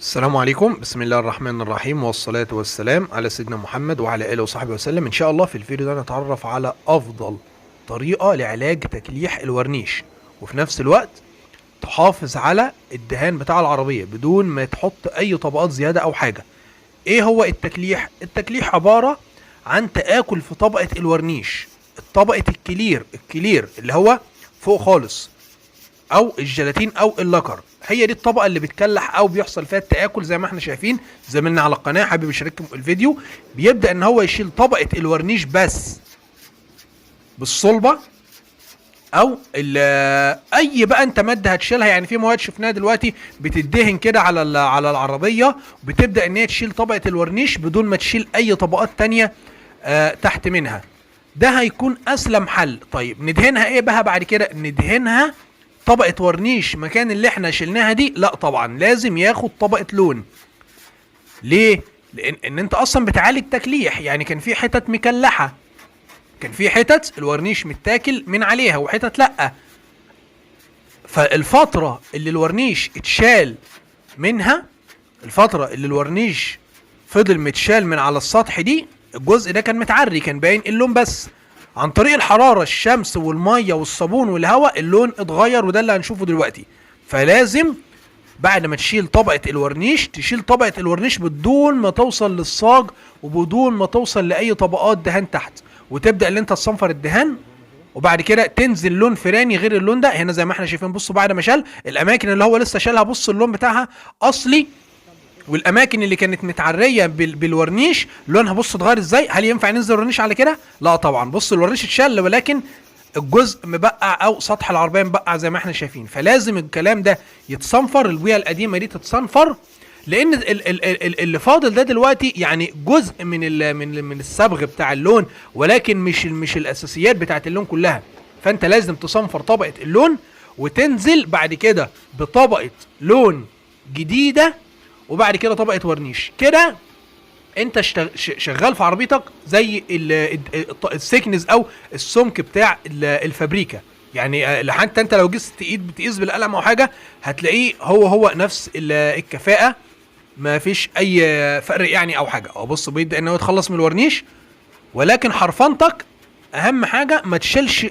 السلام عليكم. بسم الله الرحمن الرحيم، والصلاة والسلام على سيدنا محمد وعلى آله وصحبه وسلم. إن شاء الله في الفيديو ده نتعرف على أفضل طريقة لعلاج تكليح الورنيش، وفي نفس الوقت تحافظ على الدهان بتاع العربية بدون ما تحط أي طبقات زيادة أو حاجة. إيه هو التكليح؟ التكليح عبارة عن تآكل في طبقة الورنيش، طبقة الكلير اللي هو فوق خالص، او الجيلاتين او اللاكر. هي دي الطبقه اللي بتكلح او بيحصل فيها التآكل. زي ما احنا شايفين زميلنا على القناه حابب يشارككم الفيديو، بيبدا ان هو يشيل طبقه الورنيش بس بالصلبه، او اي بقى انت ماده هتشيلها. يعني في مواد شفناها دلوقتي بتدهن كده على العربيه، بتبدا ان هي تشيل طبقه الورنيش بدون ما تشيل اي طبقات تانية تحت منها. ده هيكون اسلم حل. طيب ندهنها ايه بقى بعد كده؟ ندهنها طبقة ورنيش مكان اللي احنا شلناها دي؟ لا طبعا، لازم ياخد طبقة لون. ليه؟ لان انت اصلا بتعالج تكليح. يعني كان في حتت مكلحة، كان في حتت الورنيش متاكل من عليها وحتت لا. فالفترة اللي الورنيش اتشال منها، الفترة اللي الورنيش فضل متشال من على السطح دي، الجزء ده كان متعري، كان باين اللون بس. عن طريق الحرارة، الشمس والمية والصابون والهواء، اللون اتغير، وده اللي هنشوفه دلوقتي. فلازم بعد ما تشيل طبقة الورنيش، تشيل طبقة الورنيش بدون ما توصل للصاج وبدون ما توصل لأي طبقات دهان تحت، وتبدأ اللي انت تصنفر الدهان. وبعد كده تنزل لون فراني غير اللون ده. هنا زي ما احنا شايفين، بصوا بعد ما شال الاماكن اللي هو لسه شالها، بص اللون بتاعها اصلي، والاماكن اللي كانت متعريه بالورنيش لونها بص اتغير ازاي. هل ينفع ننزل الورنيش على كده؟ لا طبعا. بص الورنيش اتشال ولكن الجزء مبقع او سطح العربيه مبقع زي ما احنا شايفين. فلازم الكلام ده يتصنفر، البويه القديمه دي تتصنفر، لان اللي فاضل ده دلوقتي يعني جزء من الصبغ بتاع اللون، ولكن مش الاساسيات بتاعت اللون كلها. فانت لازم تصنفر طبقه اللون، وتنزل بعد كده بطبقه لون جديده، وبعد كده طبقه ورنيش. كده انت شغال في عربيتك زي السكنز او السمك بتاع الفابريكا. يعني حتى انت لو جيت بتقيس بالقلم او حاجه، هتلاقيه هو نفس الكفاءه، ما فيش اي فرق يعني او حاجه. او بص بيبدا ان هو يتخلص من الورنيش، ولكن حرفنتك اهم حاجه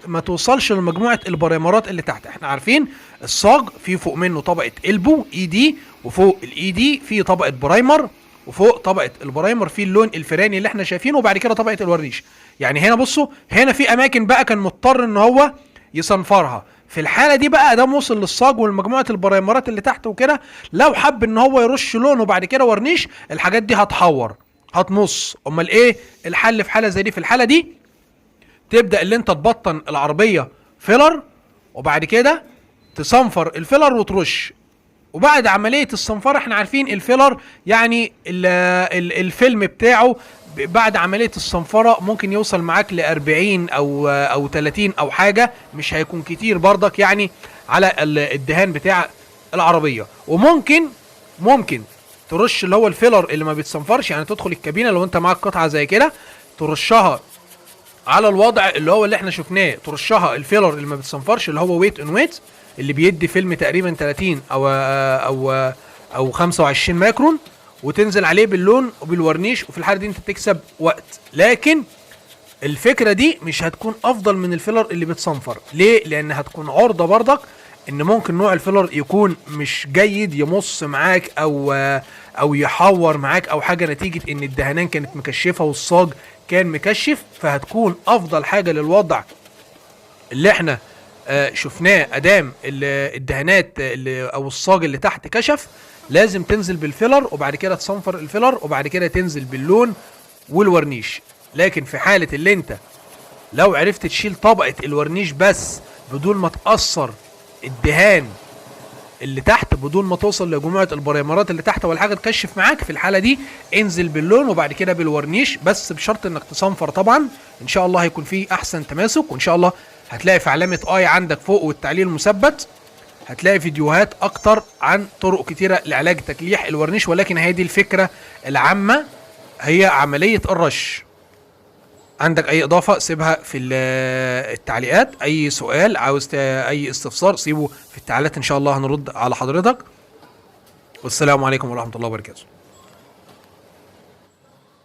ما توصلش لمجموعه البريمرات اللي تحت. احنا عارفين الصاج في فوق منه طبقه البو اي دي، وفوق الاي دي في طبقه برايمر، وفوق طبقه البرايمر في اللون الفراني اللي احنا شايفينه، وبعد كده طبقه الورنيش. يعني هنا بصوا، هنا في اماكن بقى كان مضطر ان هو يصنفرها. في الحاله دي بقى ده وصل للصاج والمجموعه البرايمرات اللي تحت وكده، لو حب ان هو يرش لون وبعد كده ورنيش، الحاجات دي هتحور، هتمص. امال ايه الحل في حاله زي دي؟ في الحاله دي تبدا اللي انت تبطن العربيه فيلر، وبعد كده تصنفر الفيلر وترش. وبعد عمليه الصنفره، احنا عارفين الفيلر يعني الفيلم بتاعه بعد عمليه الصنفره ممكن يوصل معاك ل 40 او 30 او حاجه، مش هيكون كتير برضك يعني على الدهان بتاع العربيه. وممكن ترش اللي هو الفيلر اللي ما بيتصنفرش. يعني تدخل الكابينه لو انت معاك قطعه زي كده، ترشها على الوضع اللي هو اللي احنا شفناه، ترشها الفيلر اللي ما بتصنفرش اللي هو ويت ان ويت، اللي بيدي فيلم تقريبا 30 او 25 مايكرون، وتنزل عليه باللون وبالورنيش. وفي الحاله دي انت تكسب وقت، لكن الفكره دي مش هتكون افضل من الفيلر اللي بتصنفر. ليه؟ لان هتكون عرضه برضك ان ممكن نوع الفيلر يكون مش جيد، يمص معاك او يحور معاك او حاجه، نتيجه ان الدهانات كانت مكشفه والصاج كان مكشف. فهتكون افضل حاجه للوضع اللي احنا شفناه ادام الدهانات او الصاج اللي تحت كشف، لازم تنزل بالفيلر وبعد كده تصنفر الفيلر وبعد كده تنزل باللون والورنيش. لكن في حاله اللي انت لو عرفت تشيل طبقه الورنيش بس بدون ما تاثر الدهان اللي تحت، بدون ما توصل لجموعه البريمرات اللي تحت ولا حاجه تكشف معاك، في الحاله دي انزل باللون وبعد كده بالورنيش، بس بشرط انك تصنفر طبعا. ان شاء الله هيكون فيه احسن تماسك، وان شاء الله هتلاقي في علامه اي عندك فوق والتعليل المثبت هتلاقي فيديوهات اكتر عن طرق كتيره لعلاج تكليح الورنيش. ولكن هي دي الفكره العامه، هي عمليه الرش. عندك اي اضافه سيبها في التعليقات، اي سؤال عاوز اي استفسار سيبه في التعليقات، ان شاء الله هنرد على حضرتك. والسلام عليكم ورحمة الله وبركاته.